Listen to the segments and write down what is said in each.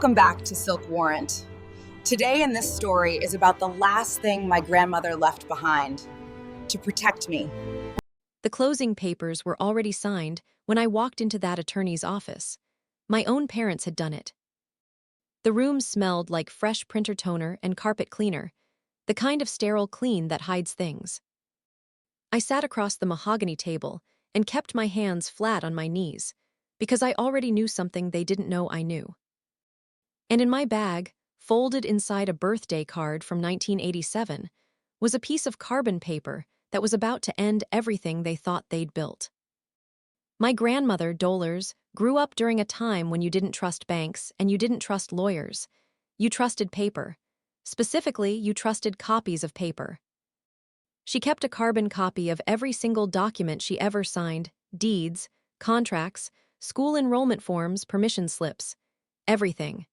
Welcome back to Silk Warrant. Today in this story is about the last thing my grandmother left behind to protect me. The closing papers were already signed when I walked into that attorney's office. My own parents had done it. The room smelled like fresh printer toner and carpet cleaner, the kind of sterile clean that hides things. I sat across the mahogany table and kept my hands flat on my knees, because I already knew something they didn't know I knew. And in my bag, folded inside a birthday card from 1987, was a piece of carbon paper that was about to end everything they thought they'd built. My grandmother, Dolores, grew up during a time when you didn't trust banks and you didn't trust lawyers. You trusted paper. Specifically, you trusted copies of paper. She kept a carbon copy of every single document she ever signed: deeds, contracts, school enrollment forms, permission slips, everything.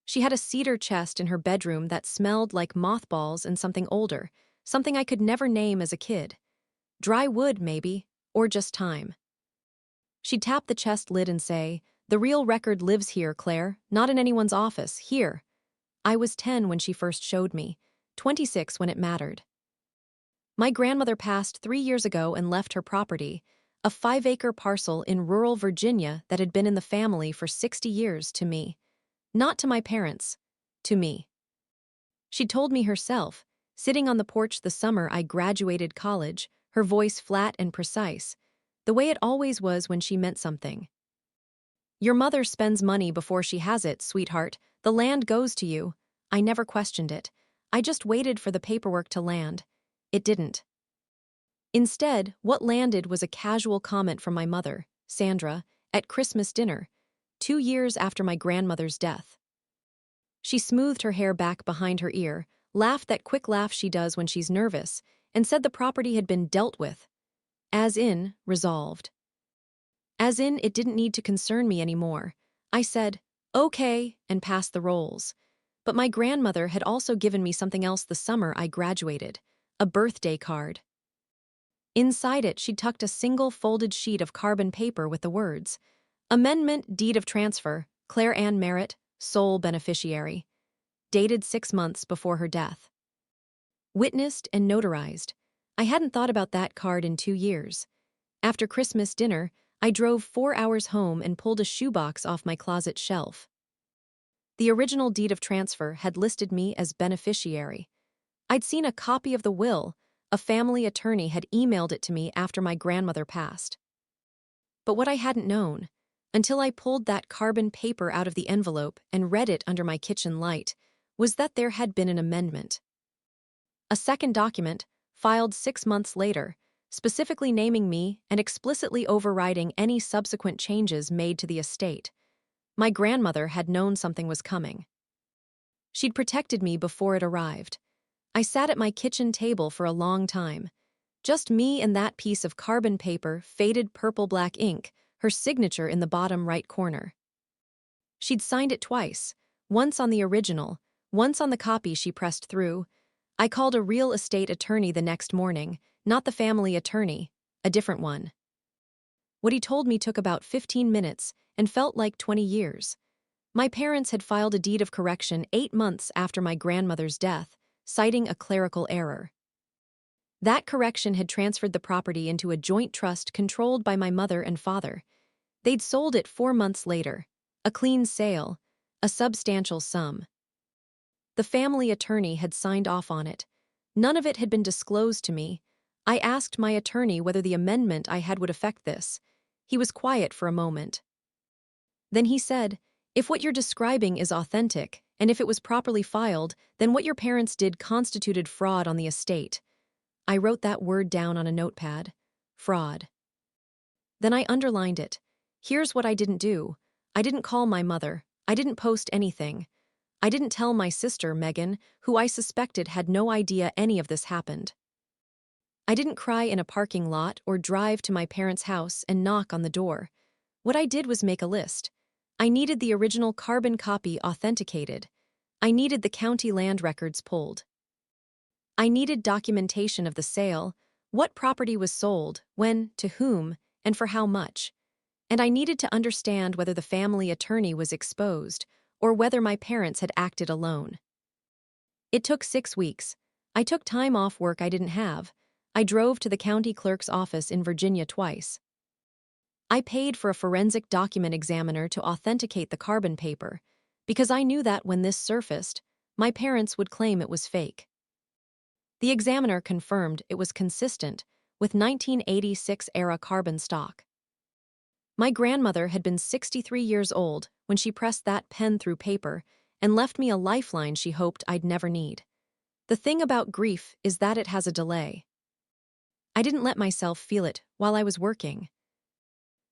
She had a cedar chest in her bedroom that smelled like mothballs and something older, something I could never name as a kid. Dry wood, maybe, or just time. She'd tap the chest lid and say, "The real record lives here, Claire, not in anyone's office, here." I was 10 when she first showed me, 26 when it mattered. My grandmother passed 3 years ago and left her property, a 5-acre parcel in rural Virginia that had been in the family for 60 years, to me. Not to my parents, to me. She told me herself, sitting on the porch the summer I graduated college, her voice flat and precise, the way it always was when she meant something. "Your mother spends money before she has it, sweetheart. The land goes to you." I never questioned it. I just waited for the paperwork to land. It didn't. Instead, what landed was a casual comment from my mother, Sandra, at Christmas dinner, 2 years after my grandmother's death. She smoothed her hair back behind her ear, laughed that quick laugh she does when she's nervous, and said the property had been dealt with. As in, resolved. As in, it didn't need to concern me anymore. I said, "Okay," and passed the rolls. But my grandmother had also given me something else the summer I graduated, a birthday card. Inside it, she'd tucked a single folded sheet of carbon paper with the words, "Amendment Deed of Transfer, Claire Ann Merritt, sole beneficiary." Dated 6 months before her death. Witnessed and notarized. I hadn't thought about that card in 2 years. After Christmas dinner, I drove 4 hours home and pulled a shoebox off my closet shelf. The original deed of transfer had listed me as beneficiary. I'd seen a copy of the will. A family attorney had emailed it to me after my grandmother passed. But what I hadn't known, until I pulled that carbon paper out of the envelope and read it under my kitchen light, was that there had been an amendment. A second document, filed 6 months later, specifically naming me and explicitly overriding any subsequent changes made to the estate. My grandmother had known something was coming. She'd protected me before it arrived. I sat at my kitchen table for a long time. Just me and that piece of carbon paper, faded purple-black ink, her signature in the bottom right corner. She'd signed it twice, once on the original, once on the copy she pressed through. I called a real estate attorney the next morning, not the family attorney, a different one. What he told me took about 15 minutes and felt like 20 years. My parents had filed a deed of correction 8 months after my grandmother's death, citing a clerical error. That correction had transferred the property into a joint trust controlled by my mother and father. They'd sold it 4 months later. A clean sale, a substantial sum. The family attorney had signed off on it. None of it had been disclosed to me. I asked my attorney whether the amendment I had would affect this. He was quiet for a moment. Then he said, "If what you're describing is authentic, and if it was properly filed, then what your parents did constituted fraud on the estate." I wrote that word down on a notepad. Fraud. Then I underlined it. Here's what I didn't do. I didn't call my mother. I didn't post anything. I didn't tell my sister, Megan, who I suspected had no idea any of this happened. I didn't cry in a parking lot or drive to my parents' house and knock on the door. What I did was make a list. I needed the original carbon copy authenticated. I needed the county land records pulled. I needed documentation of the sale, what property was sold, when, to whom, and for how much. And I needed to understand whether the family attorney was exposed, or whether my parents had acted alone. It took 6 weeks. I took time off work I didn't have. I drove to the county clerk's office in Virginia twice. I paid for a forensic document examiner to authenticate the carbon paper, because I knew that when this surfaced, my parents would claim it was fake. The examiner confirmed it was consistent with 1986-era carbon stock. My grandmother had been 63 years old when she pressed that pen through paper and left me a lifeline she hoped I'd never need. The thing about grief is that it has a delay. I didn't let myself feel it while I was working.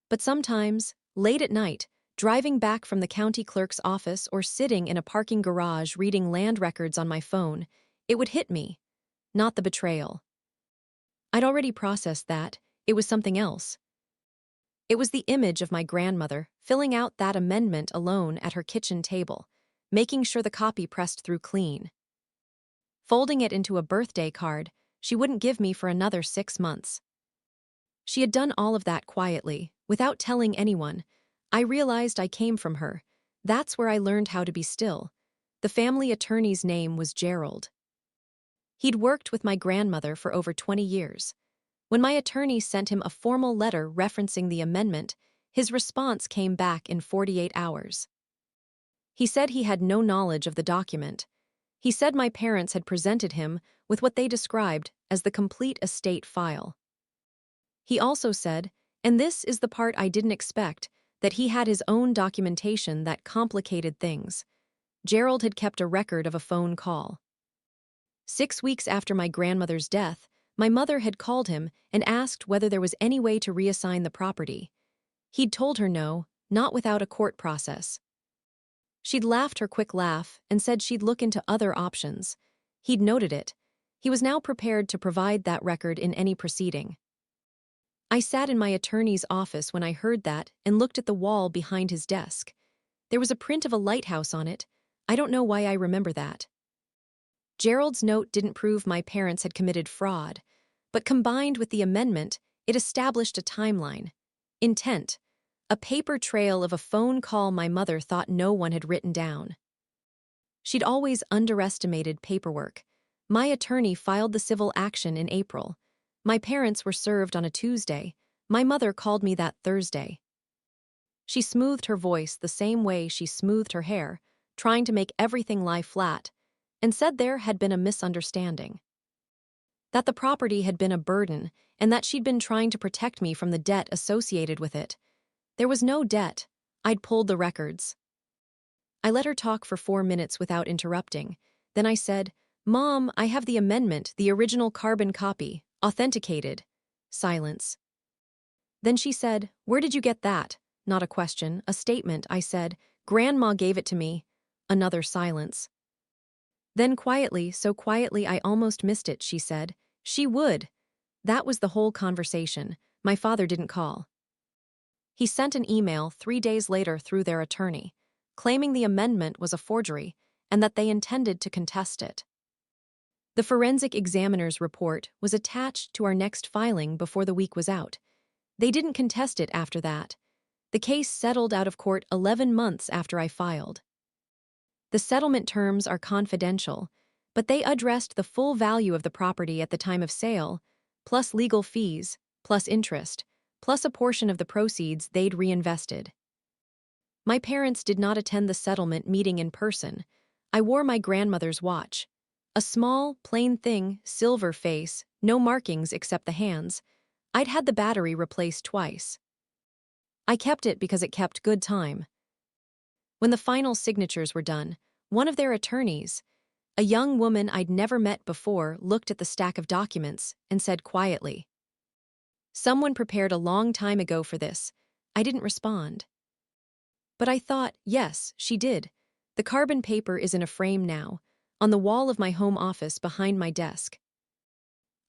But sometimes, late at night, driving back from the county clerk's office or sitting in a parking garage reading land records on my phone, it would hit me. Not the betrayal. I'd already processed that. It was something else. It was the image of my grandmother filling out that amendment alone at her kitchen table, making sure the copy pressed through clean. Folding it into a birthday card she wouldn't give me for another 6 months. She had done all of that quietly, without telling anyone. I realized I came from her. That's where I learned how to be still. The family attorney's name was Gerald. He'd worked with my grandmother for over 20 years. When my attorney sent him a formal letter referencing the amendment, his response came back in 48 hours. He said he had no knowledge of the document. He said my parents had presented him with what they described as the complete estate file. He also said, and this is the part I didn't expect, that he had his own documentation that complicated things. Gerald had kept a record of a phone call. 6 weeks after my grandmother's death, my mother had called him and asked whether there was any way to reassign the property. He'd told her no, not without a court process. She'd laughed her quick laugh and said she'd look into other options. He'd noted it. He was now prepared to provide that record in any proceeding. I sat in my attorney's office when I heard that and looked at the wall behind his desk. There was a print of a lighthouse on it. I don't know why I remember that. Gerald's note didn't prove my parents had committed fraud, but combined with the amendment, it established a timeline. Intent. A paper trail of a phone call my mother thought no one had written down. She'd always underestimated paperwork. My attorney filed the civil action in April. My parents were served on a Tuesday. My mother called me that Thursday. She smoothed her voice the same way she smoothed her hair, trying to make everything lie flat, and said there had been a misunderstanding. That the property had been a burden and that she'd been trying to protect me from the debt associated with it. There was no debt. I'd pulled the records. I let her talk for 4 minutes without interrupting. Then I said, "Mom, I have the amendment, the original carbon copy, authenticated." Silence. Then she said, "Where did you get that?" Not a question, a statement. I said, "Grandma gave it to me." Another silence. Then quietly, so quietly I almost missed it, she said, "She would." That was the whole conversation. My father didn't call. He sent an email 3 days later through their attorney, claiming the amendment was a forgery and that they intended to contest it. The forensic examiner's report was attached to our next filing before the week was out. They didn't contest it after that. The case settled out of court 11 months after I filed. The settlement terms are confidential, but they addressed the full value of the property at the time of sale, plus legal fees, plus interest, plus a portion of the proceeds they'd reinvested. My parents did not attend the settlement meeting in person. I wore my grandmother's watch. A small, plain thing, silver face, no markings except the hands. I'd had the battery replaced twice. I kept it because it kept good time. When the final signatures were done, one of their attorneys, a young woman I'd never met before, looked at the stack of documents and said quietly, "Someone prepared a long time ago for this." I didn't respond. But I thought, yes, she did. The carbon paper is in a frame now, on the wall of my home office behind my desk.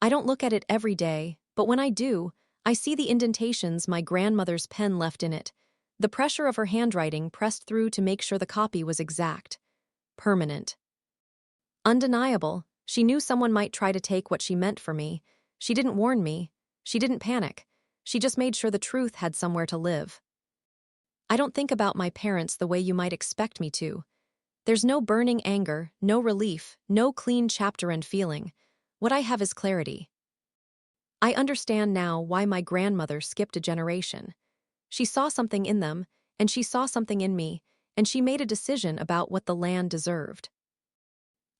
I don't look at it every day, but when I do, I see the indentations my grandmother's pen left in it, the pressure of her handwriting pressed through to make sure the copy was exact, permanent. Undeniable. She knew someone might try to take what she meant for me. She didn't warn me. She didn't panic. She just made sure the truth had somewhere to live. I don't think about my parents the way you might expect me to. There's no burning anger, no relief, no clean chapter-end feeling. What I have is clarity. I understand now why my grandmother skipped a generation. She saw something in them, and she saw something in me, and she made a decision about what the land deserved.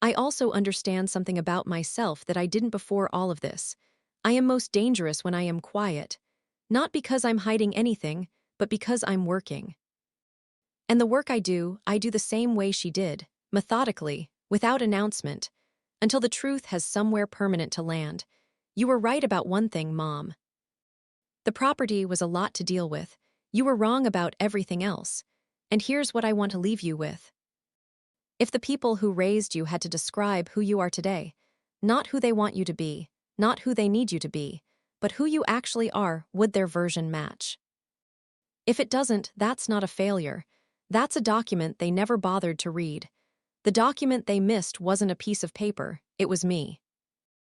I also understand something about myself that I didn't before all of this. I am most dangerous when I am quiet. Not because I'm hiding anything, but because I'm working. And the work I do the same way she did, methodically, without announcement, until the truth has somewhere permanent to land. You were right about one thing, Mom. The property was a lot to deal with. You were wrong about everything else. And here's what I want to leave you with. If the people who raised you had to describe who you are today, not who they want you to be, not who they need you to be, but who you actually are, would their version match? If it doesn't, that's not a failure. That's a document they never bothered to read. The document they missed wasn't a piece of paper, it was me.